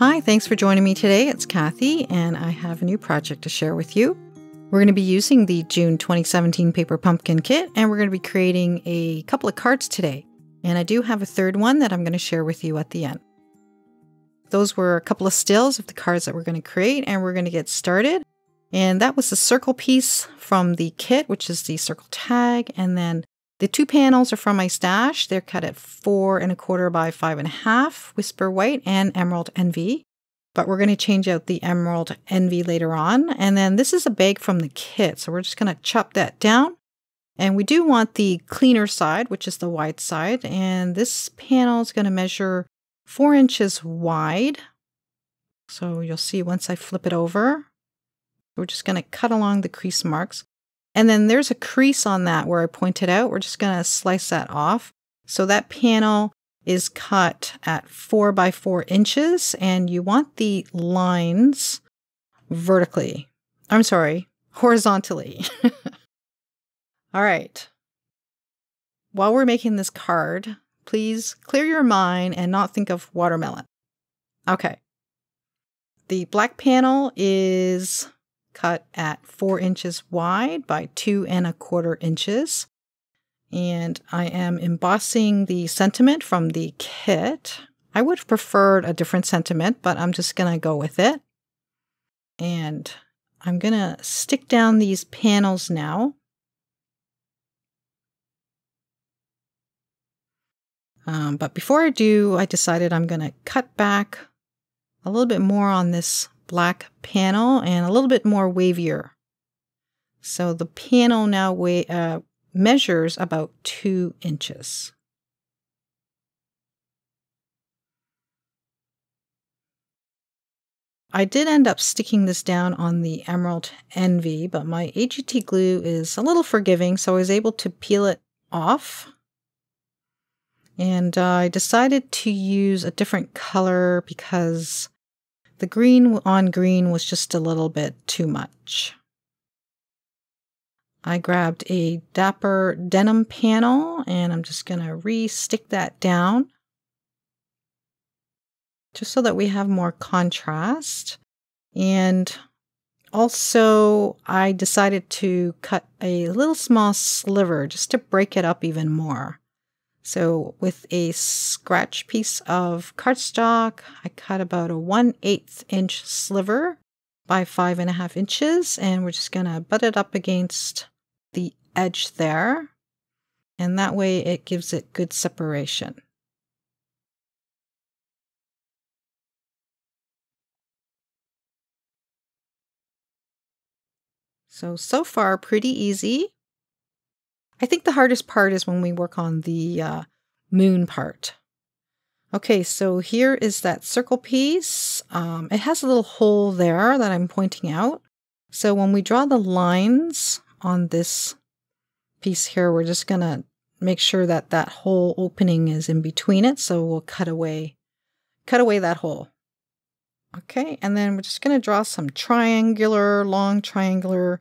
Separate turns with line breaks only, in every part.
Hi, thanks for joining me today. It's Kathie, and I have a new project to share with you. We're going to be using the June 2017 Paper Pumpkin Kit, and we're going to be creating a couple of cards today. And I do have a third one that I'm going to share with you at the end. Those were a couple of stills of the cards that we're going to create, and we're going to get started. And that was the circle piece from the kit, which is the circle tag, and then the two panels are from my stash. They're cut at 4 1/4 by 5 1/2, Whisper White and Emerald Envy. But we're going to change out the Emerald Envy later on. And then this is a bag from the kit, so we're just going to chop that down. And we do want the cleaner side, which is the wide side. And this panel is going to measure 4 inches wide. So you'll see once I flip it over. We're just going to cut along the crease marks. And then there's a crease on that where I pointed out. We're just going to slice that off. So that panel is cut at 4 by 4 inches, and you want the lines horizontally. All right. While we're making this card, please clear your mind and not think of watermelon. Okay. The black panel is cut at 4 inches wide by 2 1/4 inches. And I am embossing the sentiment from the kit. I would have preferred a different sentiment, but I'm just going to go with it. And I'm going to stick down these panels now. But before I do, I decided I'm going to cut back a little bit more on this black panel and a little bit more wavier. So the panel now measures about 2 inches. I did end up sticking this down on the Emerald Envy, but my AGT glue is a little forgiving, so I was able to peel it off. And I decided to use a different color because the green on green was just a little bit too much. I grabbed a Dapper denim panel, and I'm just going to re-stick that down just so that we have more contrast. And also, I decided to cut a little small sliver just to break it up even more. So with a scratch piece of cardstock, I cut about a 1/8 inch sliver by 5 1/2 inches, and we're just going to butt it up against the edge there, and that way it gives it good separation. So far pretty easy. I think the hardest part is when we work on the moon part. Okay, so here is that circle piece. It has a little hole there that I'm pointing out. So when we draw the lines on this piece here, we're just going to make sure that that whole opening is in between it. So we'll cut away that hole. Okay, and then we're just going to draw some long triangular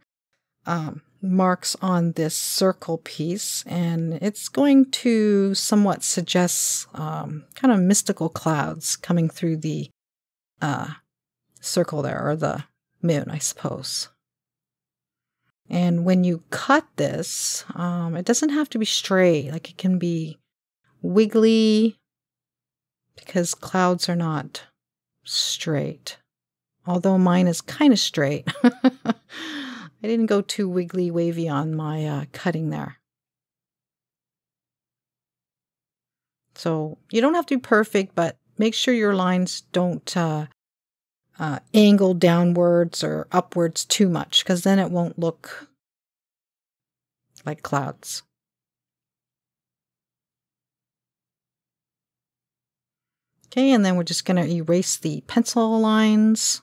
marks on this circle piece, and it's going to somewhat suggest kind of mystical clouds coming through the circle there, or the moon, I suppose. And when you cut this, it doesn't have to be straight. Like, it can be wiggly because clouds are not straight. Although mine is kind of straight. I didn't go too wiggly wavy on my cutting there. So you don't have to be perfect, but make sure your lines don't angle downwards or upwards too much, because then it won't look like clouds. Okay, and then we're just going to erase the pencil lines.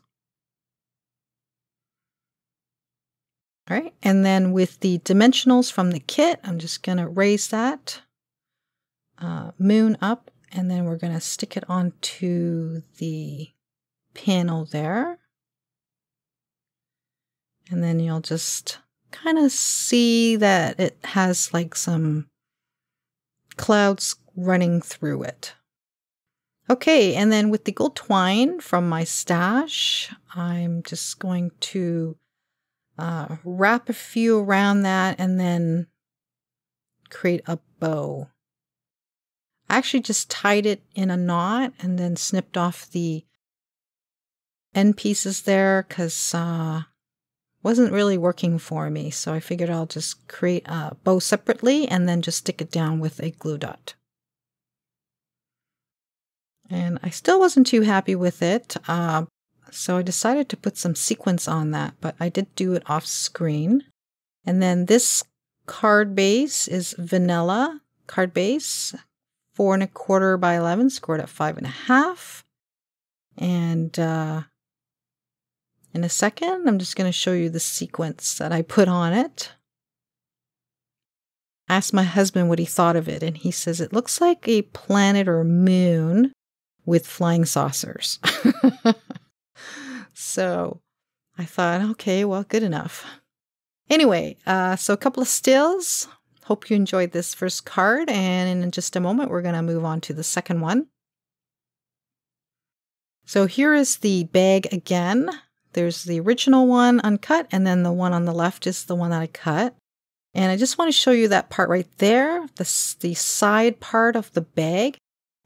All right, and then with the dimensionals from the kit, I'm just going to raise that moon up, and then we're going to stick it onto the panel there. And then you'll just kind of see that it has like some clouds running through it. Okay, and then with the gold twine from my stash, I'm just going to wrap a few around that and then create a bow. I actually just tied it in a knot and then snipped off the end pieces there because wasn't really working for me. So I figured I'll just create a bow separately and then just stick it down with a glue dot. And I still wasn't too happy with it, so I decided to put some sequins on that, but I did do it off screen. And then this card base is vanilla card base, 4 1/4 by 11, scored at 5 1/2. And in a second, I'm just going to show you the sequence that I put on it. I asked my husband what he thought of it, and he says it looks like a planet or moon with flying saucers. So I thought, okay, well, good enough. Anyway, so a couple of stills. Hope you enjoyed this first card, and in just a moment, we're going to move on to the second one. So here is the bag again. There's the original one uncut, and then the one on the left is the one that I cut. And I just want to show you that part right there, the side part of the bag.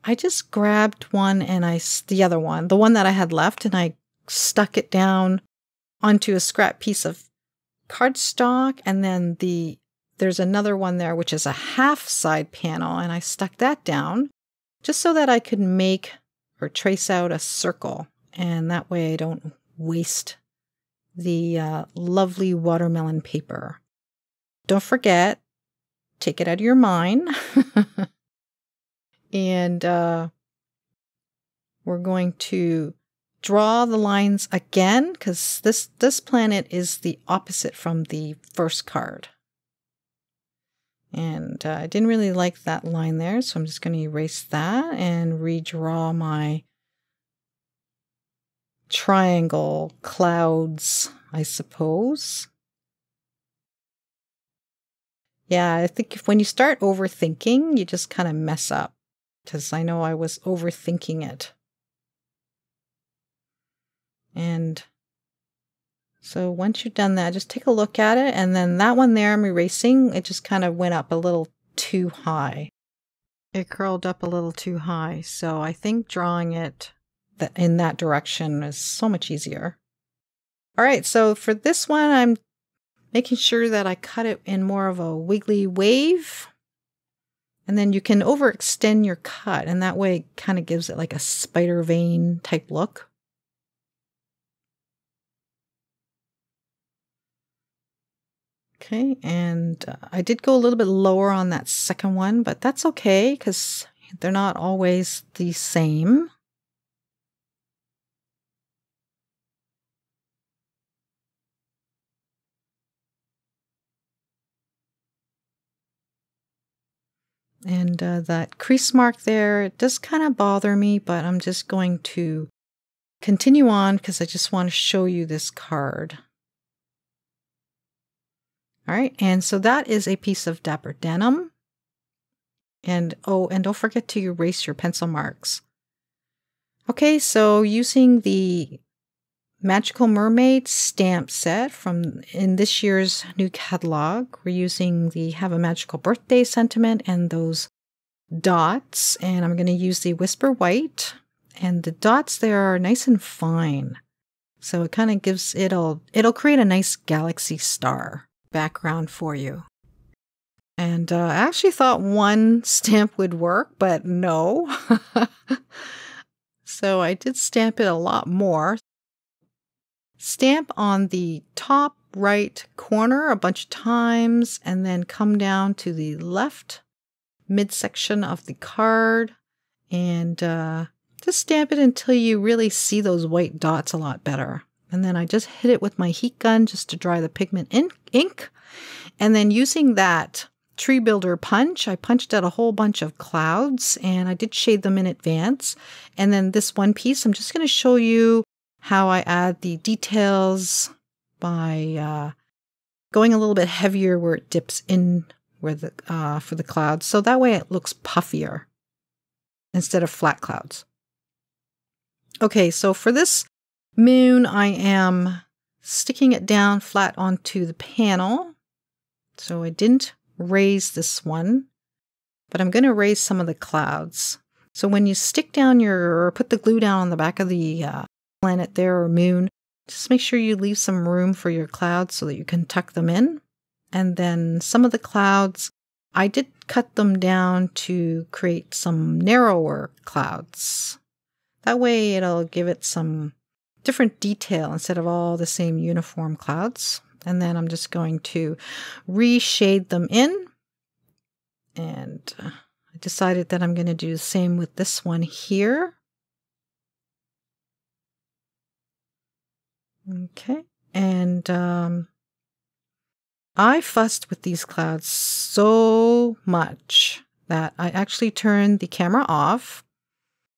I just grabbed one and the other one, the one that I had left, and I stuck it down onto a scrap piece of cardstock. And then there's another one there, which is a half side panel, and I stuck that down just so that I could make or trace out a circle. And that way I don't waste the lovely watermelon paper. Don't forget, take it out of your mind. And we're going to draw the lines again because this planet is the opposite from the first card. And I didn't really like that line there, so I'm just going to erase that and redraw my triangle clouds, I suppose. Yeah, I think when you start overthinking, you just kind of mess up. Because I know I was overthinking it. And so once you've done that, just take a look at it. And then that one there I'm erasing, it just kind of went up a little too high. It curled up a little too high. So I think drawing it in that direction is so much easier. All right, so for this one, I'm making sure that I cut it in more of a wiggly wave. And then you can overextend your cut, and that way it kind of gives it like a spider vein type look. Okay, and I did go a little bit lower on that second one, but that's okay because they're not always the same. And that crease mark there, it does kind of bother me, but I'm just going to continue on because I just want to show you this card. All right, and so that is a piece of Dapper Denim. And oh, and don't forget to erase your pencil marks. Okay, so using the Magical Mermaid stamp set from in this year's new catalog, we're using the Have a Magical Birthday sentiment and those dots, and I'm going to use the Whisper White, and the dots there are nice and fine, so it kind of gives it'll create a nice galaxy star background for you. And I actually thought one stamp would work, but no. So I did stamp it a lot more. Stamp on the top right corner a bunch of times and then come down to the left midsection of the card and just stamp it until you really see those white dots a lot better. And then I just hit it with my heat gun just to dry the pigment ink. And then using that Tree Builder punch, I punched out a whole bunch of clouds and I did shade them in advance. And then this one piece, I'm just going to show you how I add the details by going a little bit heavier where it dips in where for the clouds. So that way it looks puffier instead of flat clouds. Okay, so for this moon, I am sticking it down flat onto the panel. So I didn't raise this one, but I'm going to raise some of the clouds. So when you stick down or put the glue down on the back of the planet there or moon, just make sure you leave some room for your clouds so that you can tuck them in. And then some of the clouds, I did cut them down to create some narrower clouds. That way it'll give it some different detail instead of all the same uniform clouds. And then I'm just going to reshade them in. And I decided that I'm going to do the same with this one here. Okay. And I fussed with these clouds so much that I actually turned the camera off.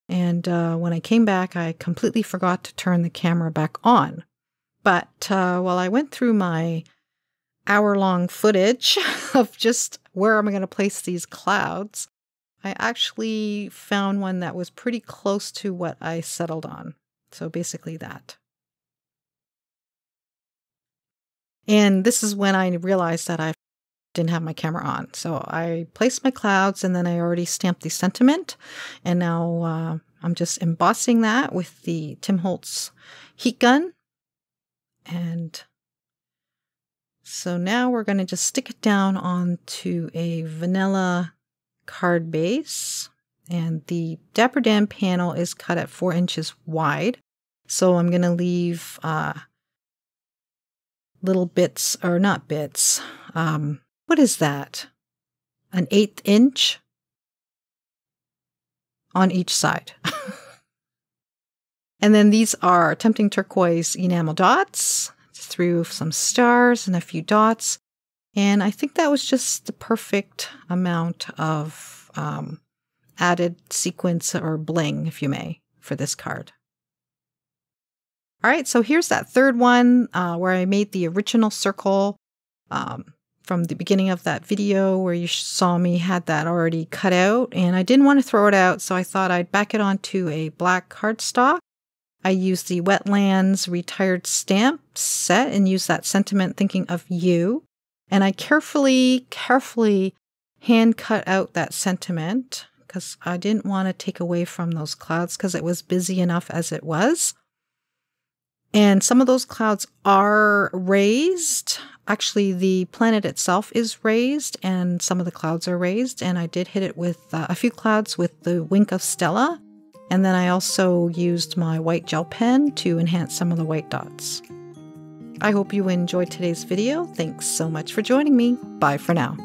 And when I came back, I completely forgot to turn the camera back on. But while I went through my hour-long footage of just where am I going to place these clouds, I actually found one that was pretty close to what I settled on. So basically that. And this is when I realized that I didn't have my camera on. So I placed my clouds and then I already stamped the sentiment. And now I'm just embossing that with the Tim Holtz heat gun. And so now we're going to just stick it down onto a vanilla card base. And the Dapper Dan panel is cut at 4 inches wide. So I'm going to leave little bits, or not bits. What is that? An 1/8 inch on each side. And then these are Tempting Turquoise enamel dots. Threw some stars and a few dots. And I think that was just the perfect amount of added sequence or bling, if you may, for this card. All right, so here's that third one where I made the original circle from the beginning of that video where you saw me had that already cut out. And I didn't want to throw it out, so I thought I'd back it onto a black cardstock. I used the Wetlands Retired Stamp set and used that sentiment thinking of you. And I carefully hand cut out that sentiment because I didn't want to take away from those clouds because it was busy enough as it was. And some of those clouds are raised. Actually, the planet itself is raised and some of the clouds are raised. And I did hit it with a few clouds with the Wink of Stella. And then I also used my white gel pen to enhance some of the white dots. I hope you enjoyed today's video. Thanks so much for joining me. Bye for now.